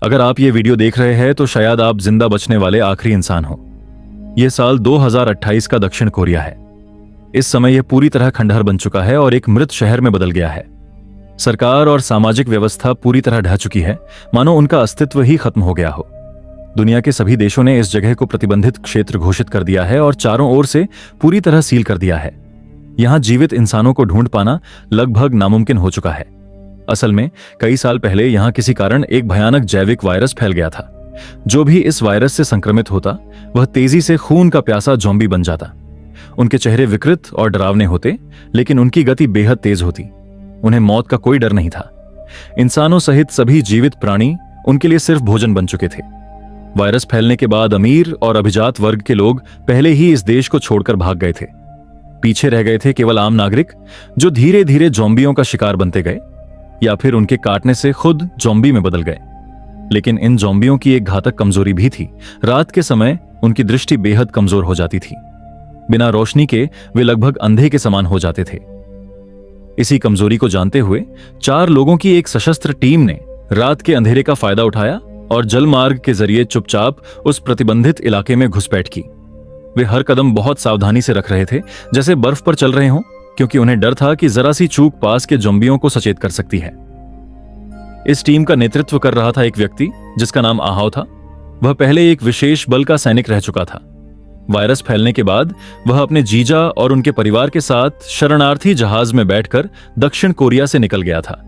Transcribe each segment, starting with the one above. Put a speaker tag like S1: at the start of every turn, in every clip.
S1: अगर आप ये वीडियो देख रहे हैं तो शायद आप जिंदा बचने वाले आखिरी इंसान हो। यह साल 2028 का दक्षिण कोरिया है। इस समय यह पूरी तरह खंडहर बन चुका है और एक मृत शहर में बदल गया है। सरकार और सामाजिक व्यवस्था पूरी तरह ढह चुकी है, मानो उनका अस्तित्व ही खत्म हो गया हो। दुनिया के सभी देशों ने इस जगह को प्रतिबंधित क्षेत्र घोषित कर दिया है और चारों ओर से पूरी तरह सील कर दिया है। यहां जीवित इंसानों को ढूंढ पाना लगभग नामुमकिन हो चुका है। असल में कई साल पहले यहां किसी कारण एक भयानक जैविक वायरस फैल गया था। जो भी इस वायरस से संक्रमित होता वह तेजी से खून का प्यासा ज़ॉम्बी बन जाता। उनके चेहरे विकृत और डरावने होते, लेकिन उनकी गति बेहद तेज होती। उन्हें मौत का कोई डर नहीं था। इंसानों सहित सभी जीवित प्राणी उनके लिए सिर्फ भोजन बन चुके थे। वायरस फैलने के बाद अमीर और अभिजात वर्ग के लोग पहले ही इस देश को छोड़कर भाग गए थे। पीछे रह गए थे केवल आम नागरिक, जो धीरे धीरे ज़ॉम्बियों का शिकार बनते गए या फिर उनके काटने से खुद ज़ॉम्बी में बदल गए। लेकिन इन ज़ॉम्बियों की एक घातक कमजोरी भी थी। रात के समय उनकी दृष्टि बेहद कमजोर हो जाती थी। बिना रोशनी के वे लगभग अंधे के समान हो जाते थे। इसी कमजोरी को जानते हुए 4 लोगों की एक सशस्त्र टीम ने रात के अंधेरे का फायदा उठाया और जलमार्ग के जरिए चुपचाप उस प्रतिबंधित इलाके में घुसपैठ की। वे हर कदम बहुत सावधानी से रख रहे थे, जैसे बर्फ पर चल रहे हों, क्योंकि उन्हें डर था कि जरा सी चूक पास के ज़ॉम्बियों को सचेत कर सकती है। इस टीम का नेतृत्व कर रहा था एक व्यक्ति जिसका नाम आहाव था। वह पहले एक विशेष बल का सैनिक रह चुका था। वायरस फैलने के बाद वह अपने जीजा और उनके परिवार के साथ शरणार्थी जहाज में बैठकर दक्षिण कोरिया से निकल गया था।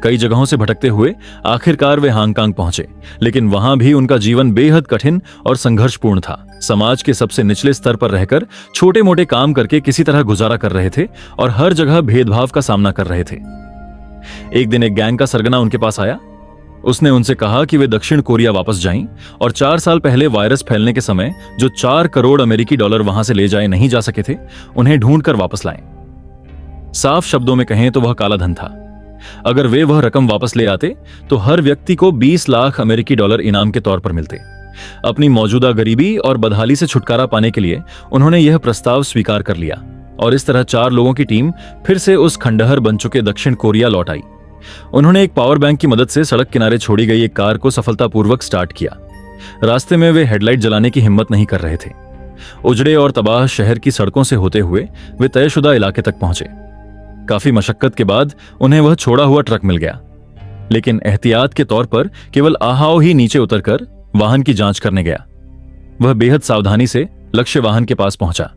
S1: कई जगहों से भटकते हुए आखिरकार वे हांगकांग पहुंचे, लेकिन वहां भी उनका जीवन बेहद कठिन और संघर्षपूर्ण था। समाज के सबसे निचले स्तर पर रहकर छोटे मोटे काम करके किसी तरह गुजारा कर रहे थे और हर जगह भेदभाव का सामना कर रहे थे। एक दिन एक गैंग का सरगना उनके पास आया। उसने उनसे कहा कि वे दक्षिण कोरिया वापस जाएं और 4 साल पहले वायरस फैलने के समय जो 4 करोड़ अमेरिकी डॉलर वहां से ले जाए नहीं जा सके थे, उन्हें ढूंढकर वापस लाएं। साफ शब्दों में कहें तो वह काला धन था। अगर वे वह रकम वापस ले आते तो हर व्यक्ति को 20 लाख अमेरिकी डॉलर इनाम के तौर पर मिलते। अपनी मौजूदा गरीबी और बदहाली से छुटकारा पाने के लिए उन्होंने यह प्रस्ताव स्वीकार कर लिया और इस तरह 4 लोगों की टीम फिर से उस खंडहर बन चुके दक्षिण कोरिया लौट आई। उन्होंने एक पावर बैंक की मदद से सड़क किनारे छोड़ी गई एक कार को सफलतापूर्वक स्टार्ट किया। रास्ते में वे हेडलाइट जलाने की हिम्मत नहीं कर रहे थे। उजड़े और तबाह शहर की सड़कों से होते हुए वे तयशुदा इलाके तक पहुंचे। काफी मशक्कत के बाद उन्हें वह छोड़ा हुआ ट्रक मिल गया, लेकिन एहतियात के तौर पर केवल आहाओ ही नीचे उतरकर वाहन की जांच करने गया। वह बेहद सावधानी से लक्ष्य वाहन के पास पहुंचा।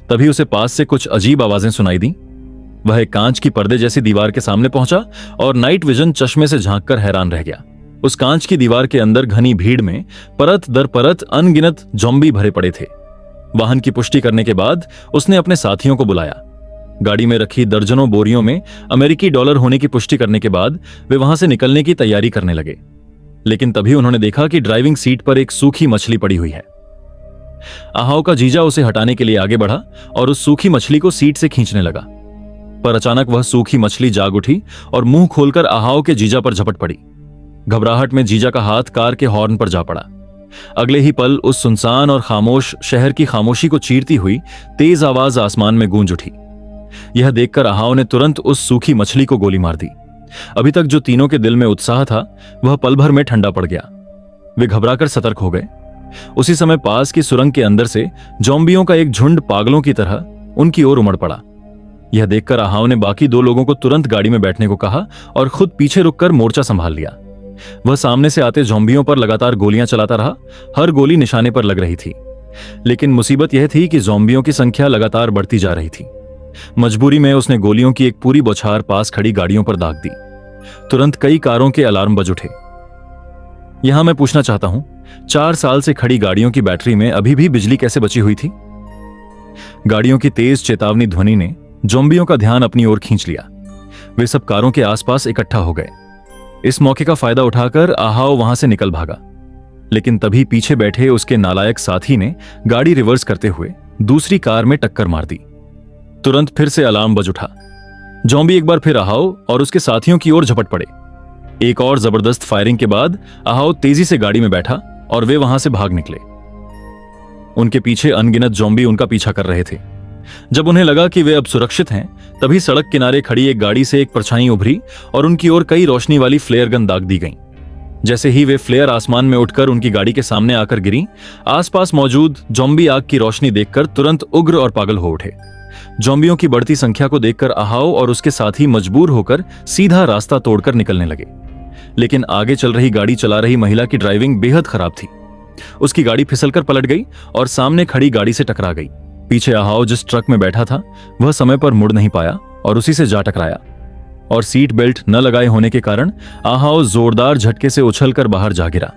S1: तभी उसे पास से कुछ अजीब आवाजें सुनाई दी। वह एक कांच की पर्दे जैसी दीवार के सामने पहुंचा और नाइट विजन चश्मे से झांककर हैरान रह गया। उस कांच की दीवार के अंदर घनी भीड़ में परत दर परत अनगिनत ज़ॉम्बी भरे पड़े थे। वाहन की पुष्टि करने के बाद उसने अपने साथियों को बुलाया। गाड़ी में रखी दर्जनों बोरियों में अमेरिकी डॉलर होने की पुष्टि करने के बाद वे वहां से निकलने की तैयारी करने लगे। लेकिन तभी उन्होंने देखा कि ड्राइविंग सीट पर एक सूखी मछली पड़ी हुई है। आहाव का जीजा उसे हटाने के लिए आगे बढ़ा और उस सूखी मछली को सीट से खींचने लगा, पर अचानक वह सूखी मछली जाग उठी और मुंह खोलकर आहाव के जीजा पर झपट पड़ी। घबराहट में जीजा का हाथ कार के हॉर्न पर जा पड़ा। अगले ही पल उस सुनसान और खामोश शहर की खामोशी को चीरती हुई तेज आवाज आसमान में गूंज उठी। यह देखकर आहाव ने तुरंत उस सूखी मछली को गोली मार दी। अभी तक जो तीनों के दिल में उत्साह था वह पल भर में ठंडा पड़ गया। वे घबराकर सतर्क हो गए। उसी समय पास की सुरंग के अंदर से ज़ॉम्बियों का एक झुंड पागलों की तरह उनकी ओर उमड़ पड़ा। यह देखकर आहाव ने बाकी 2 लोगों को तुरंत गाड़ी में बैठने को कहा और खुद पीछे रुककर मोर्चा संभाल लिया। वह सामने से आते ज़ॉम्बियों पर लगातार गोलियां चलाता रहा। हर गोली निशाने पर लग रही थी, लेकिन मुसीबत यह थी कि ज़ॉम्बियों की संख्या लगातार बढ़ती जा रही थी। मजबूरी में उसने गोलियों की एक पूरी बौछार पास खड़ी गाड़ियों पर दाग दी। तुरंत कई कारों के अलार्म बज उठे। यहां मैं पूछना चाहता हूं, 4 साल से खड़ी गाड़ियों की बैटरी में अभी भी बिजली कैसे बची हुई थी? गाड़ियों की तेज चेतावनी ध्वनि ने ज़ॉम्बियों का ध्यान अपनी ओर खींच लिया। वे सब कारों के आसपास इकट्ठा हो गए। इस मौके का फायदा उठाकर आहाव वहां से निकल भागा, लेकिन तभी पीछे बैठे उसके नालायक साथी ने गाड़ी रिवर्स करते हुए दूसरी कार में टक्कर मार दी। तुरंत फिर से अलार्म बज उठा। ज़ॉम्बी एक बार फिर आहाव और उसके साथियों की ओर झपट पड़े। एक और जबरदस्त फायरिंग के बाद आहाव तेजी से गाड़ी में बैठा और वे वहां से भाग निकले। उनके पीछे अनगिनत ज़ॉम्बी उनका पीछा कर रहे थे। जब उन्हें लगा कि वे अब सुरक्षित हैं, तभी सड़क किनारे खड़ी एक गाड़ी से एक परछाई उभरी और उनकी ओर कई रोशनी वाली फ्लेयर गन दाग दी गई। जैसे ही वे फ्लेयर आसमान में उठकर उनकी गाड़ी के सामने आकर गिरी, आसपास मौजूद जॉम्बी आग की रोशनी देखकर तुरंत उग्र और पागल हो उठे। जॉम्बियों की बढ़ती संख्या को देखकर आहाओ और उसके साथी मजबूर होकर सीधा रास्ता तोड़कर निकलने लगे। लेकिन आगे चल रही गाड़ी चला रही महिला की ड्राइविंग बेहद खराब थी। उसकी गाड़ी फिसलकर पलट गई और सामने खड़ी गाड़ी से टकरा गई। पीछे आहाओ जिस ट्रक में बैठा था वह समय पर मुड़ नहीं पाया और उसी से जा टकराया, और सीट बेल्ट न लगाए होने के कारण आहाओ जोरदार झटके से उछलकर बाहर जा गिरा।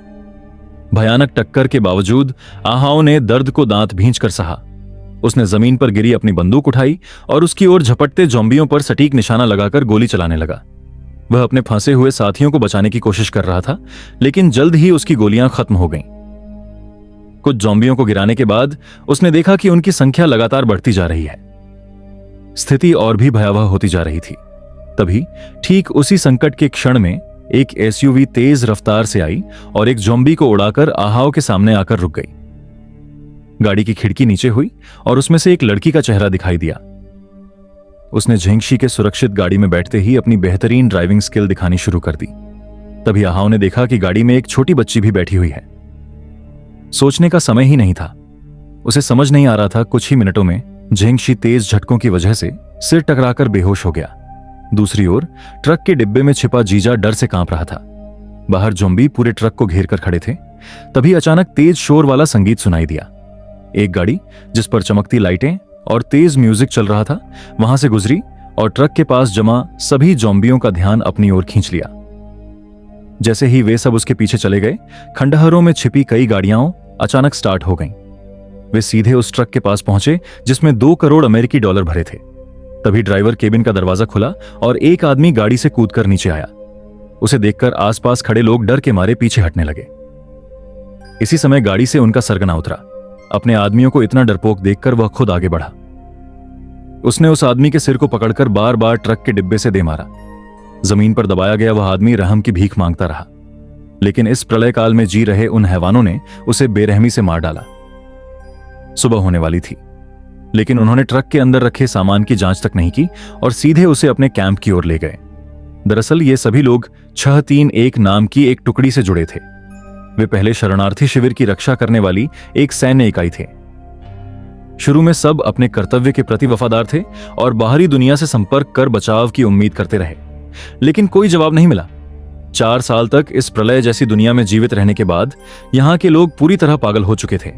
S1: भयानक टक्कर के बावजूद आहाओ ने दर्द को दांत भींचकर सहा। उसने जमीन पर गिरी अपनी बंदूक उठाई और उसकी ओर झपटते ज़ॉम्बियों पर सटीक निशाना लगाकर गोली चलाने लगा। वह अपने फंसे हुए साथियों को बचाने की कोशिश कर रहा था, लेकिन जल्द ही उसकी गोलियां खत्म हो गईं। कुछ ज़ॉम्बियों को गिराने के बाद उसने देखा कि उनकी संख्या लगातार बढ़ती जा रही है। स्थिति और भी भयावह होती जा रही थी। तभी ठीक उसी संकट के क्षण में एक एसयूवी तेज रफ्तार से आई और एक ज़ॉम्बी को उड़ाकर आहाओ के सामने आकर रुक गई। गाड़ी की खिड़की नीचे हुई और उसमें से एक लड़की का चेहरा दिखाई दिया। उसने झेंगशी के सुरक्षित गाड़ी में बैठते ही अपनी बेहतरीन ड्राइविंग स्किल दिखानी शुरू कर दी। तभी आहाओ ने देखा कि गाड़ी में एक छोटी बच्ची भी बैठी हुई है। सोचने का समय ही नहीं था। उसे समझ नहीं आ रहा था कुछ ही मिनटों में झेंगशी तेज झटकों की वजह से सिर टकराकर बेहोश हो गया। दूसरी ओर ट्रक के डिब्बे में छिपा जीजा डर से कांप रहा था। बाहर ज़ॉम्बी पूरे ट्रक को घेर कर खड़े थे। तभी अचानक तेज शोर वाला संगीत सुनाई दिया। एक गाड़ी जिस पर चमकती लाइटें और तेज म्यूजिक चल रहा था वहां से गुजरी और ट्रक के पास जमा सभी ज़ॉम्बियों का ध्यान अपनी ओर खींच लिया। जैसे ही वे सब उसके पीछे चले गए, खंडहरों में छिपी कई गाड़ियां अचानक स्टार्ट हो गईं। वे सीधे उस ट्रक के पास पहुंचे जिसमें 2 करोड़ अमेरिकी डॉलर भरे थे। तभी ड्राइवर केबिन का दरवाजा खुला और एक आदमी गाड़ी से कूदकर नीचे आया। उसे देखकर आसपास खड़े लोग डर के मारे पीछे हटने लगे। इसी समय गाड़ी से उनका सरगना उतरा। अपने आदमियों को इतना डरपोक देखकर वह खुद आगे बढ़ा। उसने उस आदमी के सिर को पकड़कर बार बार ट्रक के डिब्बे से दे मारा। जमीन पर दबाया गया वह आदमी रहम की भीख मांगता रहा, लेकिन इस प्रलय काल में जी रहे उन हैवानों ने उसे बेरहमी से मार डाला। सुबह होने वाली थी, लेकिन उन्होंने ट्रक के अंदर रखे सामान की जांच तक नहीं की और सीधे उसे अपने कैंप की ओर ले गए। दरअसल ये सभी लोग 631 नाम की एक टुकड़ी से जुड़े थे। वे पहले शरणार्थी शिविर की रक्षा करने वाली एक सैन्य इकाई थे। शुरू में सब अपने कर्तव्य के प्रति वफादार थे और बाहरी दुनिया से संपर्क कर बचाव की उम्मीद करते रहे, लेकिन कोई जवाब नहीं मिला। 4 साल तक इस प्रलय जैसी दुनिया में जीवित रहने के बाद यहां के लोग पूरी तरह पागल हो चुके थे।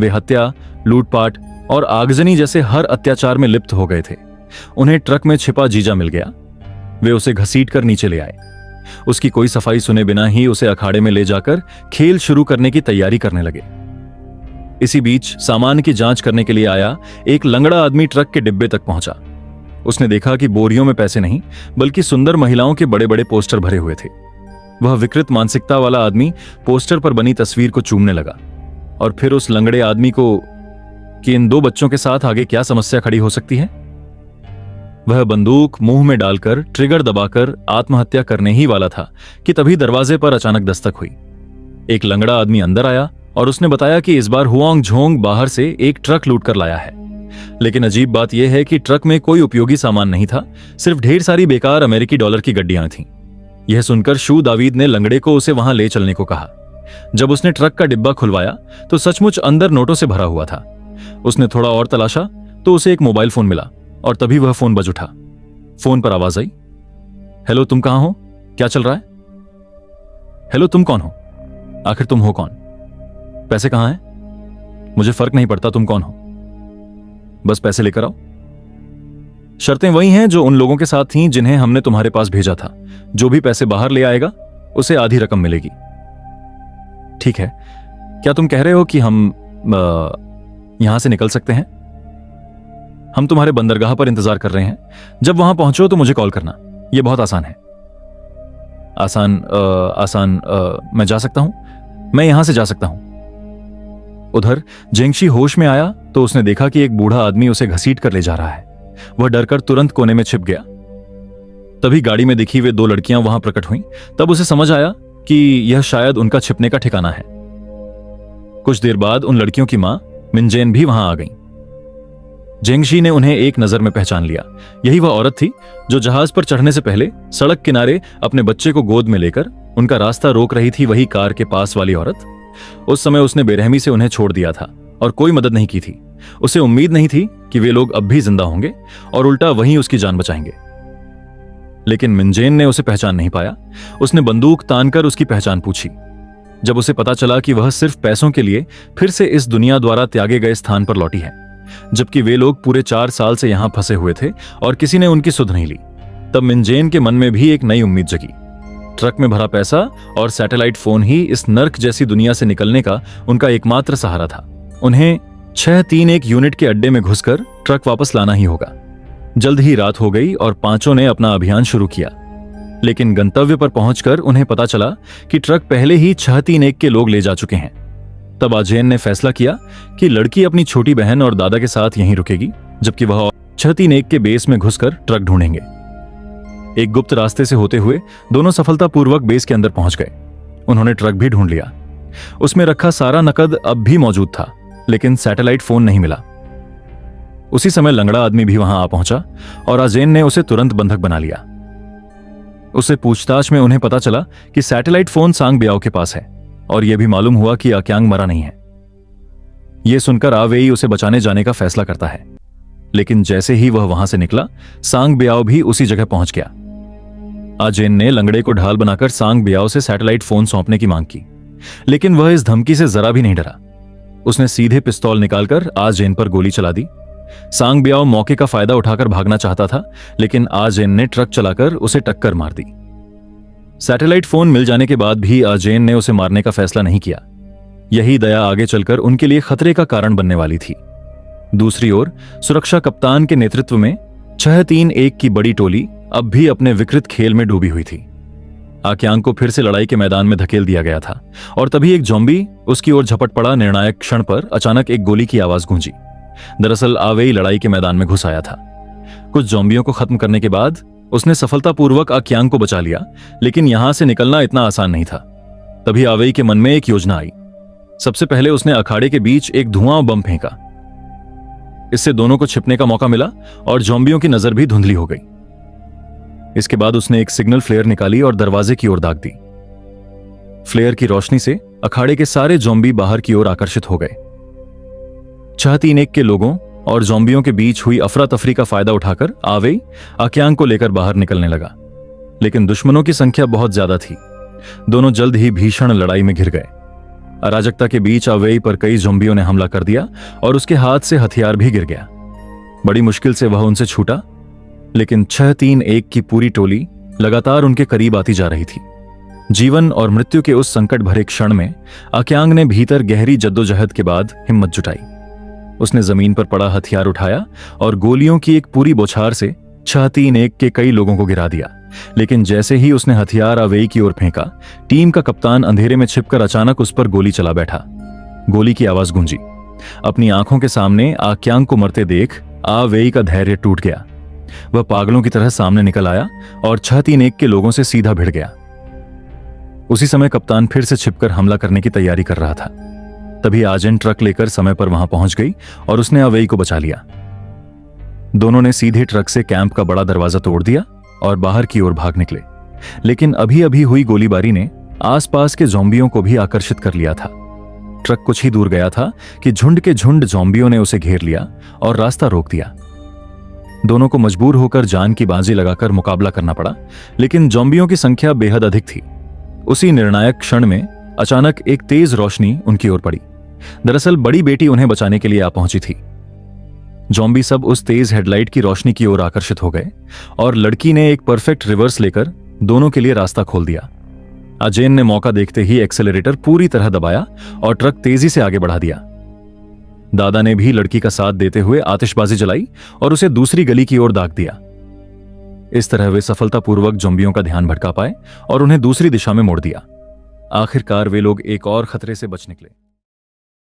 S1: वे हत्या, लूटपाट और आगजनी जैसे हर अत्याचार में लिप्त हो गए थे। उन्हें ट्रक में छिपा जीजा मिल गया। वे उसे घसीटकर नीचे ले आए। उसकी कोई सफाई सुने बिना ही उसे अखाड़े में ले जाकर खेल शुरू करने की तैयारी करने लगे। इसी बीच सामान की जांच करने के लिए आया एक लंगड़ा आदमी ट्रक के डिब्बे तक पहुंचा। उसने देखा कि बोरियों में पैसे नहीं बल्कि सुंदर महिलाओं के बड़े बड़े पोस्टर भरे हुए थे। वह विकृत मानसिकता वाला आदमी पोस्टर पर बनी तस्वीर को चूमने लगा और फिर उस लंगड़े आदमी को कि इन 2 बच्चों के साथ आगे क्या समस्या खड़ी हो सकती है। वह बंदूक मुंह में डालकर ट्रिगर दबाकर आत्महत्या करने ही वाला था कि तभी दरवाजे पर अचानक दस्तक हुई। एक लंगड़ा आदमी अंदर आया और उसने बताया कि इस बार हुआंग झोंग बाहर से एक ट्रक लूट कर लाया है। लेकिन अजीब बात यह है कि ट्रक में कोई उपयोगी सामान नहीं था, सिर्फ ढेर सारी बेकार अमेरिकी डॉलर की गड्डियां थीं। यह सुनकर शू दावीद ने लंगड़े को उसे वहां ले चलने को कहा। जब उसने ट्रक का डिब्बा खुलवाया तो सचमुच अंदर नोटों से भरा हुआ था। उसने थोड़ा और तलाशा तो उसे एक मोबाइल फोन मिला और तभी वह फोन बज उठा। फोन पर आवाज आई, हेलो तुम कहां हो, क्या चल रहा है? हेलो तुम कौन हो, आखिर तुम हो कौन? पैसे कहां हैं? मुझे फर्क नहीं पड़ता तुम कौन हो, बस पैसे लेकर आओ। शर्तें वही हैं जो उन लोगों के साथ थीं जिन्हें हमने तुम्हारे पास भेजा था। जो भी पैसे बाहर ले आएगा उसे आधी रकम मिलेगी। ठीक है, क्या तुम कह रहे हो कि हम यहां से निकल सकते हैं? हम तुम्हारे बंदरगाह पर इंतजार कर रहे हैं। जब वहां पहुंचो तो मुझे कॉल करना। यह बहुत आसान है। आसान मैं जा सकता हूं, मैं यहां से जा सकता हूं। उधर जेंगशी होश में आया तो उसने देखा कि एक बूढ़ा आदमी उसे घसीट कर ले जा रहा है। वह डरकर तुरंत कोने में छिप गया। तभी गाड़ी में दिखी वे 2 लड़कियां वहां प्रकट हुईं। तब उसे समझ आया कि यह शायद उनका छिपने का ठिकाना है। कुछ देर बाद उन लड़कियों की मां मिनजेन भी वहां आ गई। जेंगशी ने उन्हें एक नजर में पहचान लिया। यही वह औरत थी जो जहाज पर चढ़ने से पहले सड़क किनारे अपने बच्चे को गोद में लेकर उनका रास्ता रोक रही थी वही कार के पास वाली औरत। उस समय उसने बेरहमी से उन्हें छोड़ दिया था और कोई मदद नहीं की थी। उसे उम्मीद नहीं थी कि वे लोग अब भी जिंदा होंगे और उल्टा वहीं उसकी जान बचाएंगे। लेकिन मिंजेन ने उसे पहचान नहीं पाया। उसने बंदूक तानकर उसकी पहचान पूछी। जब उसे पता चला कि वह सिर्फ पैसों के लिए फिर से इस दुनिया द्वारा त्यागे गए स्थान पर लौटी है, जबकि वे लोग पूरे 4 साल से यहां फंसे हुए थे और किसी ने उनकी सुध नहीं ली, तब मिंजेन के मन में भी एक नई उम्मीद जगी। ट्रक में भरा पैसा और सैटेलाइट फोन ही इस नर्क जैसी दुनिया से निकलने का उनका एकमात्र सहारा था। उन्हें 631 यूनिट के अड्डे में घुसकर ट्रक वापस लाना ही होगा। जल्द ही रात हो गई और पांचों ने अपना अभियान शुरू किया। लेकिन गंतव्य पर पहुंचकर उन्हें पता चला कि ट्रक पहले ही 631 के लोग ले जा चुके हैं। तब आजेन ने फैसला किया कि लड़की अपनी छोटी बहन और दादा के साथ यहीं रुकेगी, जबकि वह 631 के बेस में घुसकर ट्रक ढूंढेंगे। एक गुप्त रास्ते से होते हुए दोनों सफलतापूर्वक बेस के अंदर पहुंच गए। उन्होंने ट्रक भी ढूंढ लिया। उसमें रखा सारा नकद अब भी मौजूद था, लेकिन सैटेलाइट फोन नहीं मिला। उसी समय लंगड़ा आदमी भी वहां आ पहुंचा और आजेन ने उसे तुरंत बंधक बना लिया। उससे पूछताछ में उन्हें पता चला कि सैटेलाइट फोन सांग बियाओ के पास है और यह भी मालूम हुआ कि आक्यांग मरा नहीं है। यह सुनकर आवेई उसे बचाने जाने का फैसला करता है, लेकिन जैसे ही वह वहां से निकला, सांग बियाओ भी उसी जगह पहुंच गया। आजेन ने लंगड़े को ढाल बनाकर सांग बियाओ से सैटेलाइट फोन सौंपने की मांग की, लेकिन वह इस धमकी से जरा भी नहीं डरा। उसने सीधे पिस्तौल निकालकर आजेन पर गोली चला दी। सांग बियाओ मौके का फायदा उठाकर भागना चाहता था, लेकिन आजेन ने ट्रक चलाकर उसे टक्कर मार दी। सैटेलाइट फोन मिल जाने के बाद भी आजेन ने उसे मारने का फैसला नहीं किया। यही दया आगे चलकर उनके लिए खतरे का कारण बनने वाली थी। दूसरी ओर सुरक्षा कप्तान के नेतृत्व में 631 की बड़ी टोली अब भी अपने विकृत खेल में डूबी हुई थी। आक्यांग को फिर से लड़ाई के मैदान में धकेल दिया गया था और तभी एक ज़ॉम्बी उसकी ओर झपट पड़ा। निर्णायक क्षण पर अचानक एक गोली की आवाज गूंजी। दरअसल आवेई लड़ाई के मैदान में घुस आया था। कुछ ज़ॉम्बियों को खत्म करने के बाद उसने सफलतापूर्वक आक्यांग को बचा लिया, लेकिन यहां से निकलना इतना आसान नहीं था। तभी आवेई के मन में एक योजना आई। सबसे पहले उसने अखाड़े के बीच एक धुआं बम फेंका। इससे दोनों को छिपने का मौका मिला और ज़ॉम्बियों की नजर भी धुंधली हो गई। इसके बाद उसने एक सिग्नल फ्लेयर निकाली और दरवाजे की ओर दाग दी। फ्लेयर की रोशनी से अखाड़े के सारे ज़ॉम्बी बाहर की ओर आकर्षित हो गए। 631 के लोगों और ज़ॉम्बियों के बीच हुई अफरा तफरी का फायदा उठाकर आवेई आक्यांग को लेकर बाहर निकलने लगा, लेकिन दुश्मनों की संख्या बहुत ज्यादा थी। दोनों जल्द ही भीषण लड़ाई में घिर गए। अराजकता के बीच आवेई पर कई ज़ॉम्बियों ने हमला कर दिया और उसके हाथ से हथियार भी गिर गया। बड़ी मुश्किल से वह उनसे छूटा, लेकिन 631 की पूरी टोली लगातार उनके करीब आती जा रही थी। जीवन और मृत्यु के उस संकट भरे क्षण में आक्यांग ने भीतर गहरी जद्दोजहद के बाद हिम्मत जुटाई। उसने जमीन पर पड़ा हथियार उठाया और गोलियों की एक पूरी बौछार से 631 के कई लोगों को गिरा दिया। लेकिन जैसे ही उसने हथियार आवेई की ओर फेंका, टीम का कप्तान अंधेरे में छिपकर अचानक उस पर गोली चला बैठा। गोली की आवाज गूंजी। अपनी आंखों के सामने आक्यांग को मरते देख आवेई का धैर्य टूट गया। वह पागलों की तरह सामने निकल आया और 631 के लोगों से सीधा भिड़ गया। उसी समय कप्तान फिर से छिपकर हमला करने की तैयारी कर रहा था। तभी आजेन ट्रक लेकर समय पर वहां पहुंच गई और उसने आवेई को बचा लिया। दोनों ने सीधे ट्रक से कैंप का बड़ा दरवाजा तोड़ दिया और बाहर की ओर भाग निकले। लेकिन अभी अभी हुई गोलीबारी ने आसपास के ज़ॉम्बियों को भी आकर्षित कर लिया था। ट्रक कुछ ही दूर गया था कि झुंड के झुंड ज़ॉम्बियों ने उसे घेर लिया और रास्ता रोक दिया। दोनों को मजबूर होकर जान की बाजी लगाकर मुकाबला करना पड़ा, लेकिन ज़ॉम्बियों की संख्या बेहद अधिक थी। उसी निर्णायक क्षण में अचानक एक तेज रोशनी उनकी ओर पड़ी। दरअसल बड़ी बेटी उन्हें बचाने के लिए आ पहुंची थी। ज़ॉम्बी सब उस तेज हेडलाइट की रोशनी की ओर आकर्षित हो गए और लड़की ने एक परफेक्ट रिवर्स लेकर दोनों के लिए रास्ता खोल दिया। आजेन ने मौका देखते ही एक्सेलरेटर पूरी तरह दबाया और ट्रक तेजी से आगे बढ़ा दिया। दादा ने भी लड़की का साथ देते हुए आतिशबाजी जलाई और उसे दूसरी गली की ओर दाग दिया। इस तरह वे सफलतापूर्वक ज़ॉम्बियों का ध्यान भटका पाए और उन्हें दूसरी दिशा में मोड़ दिया। आखिरकार वे लोग एक और खतरे से बच निकले।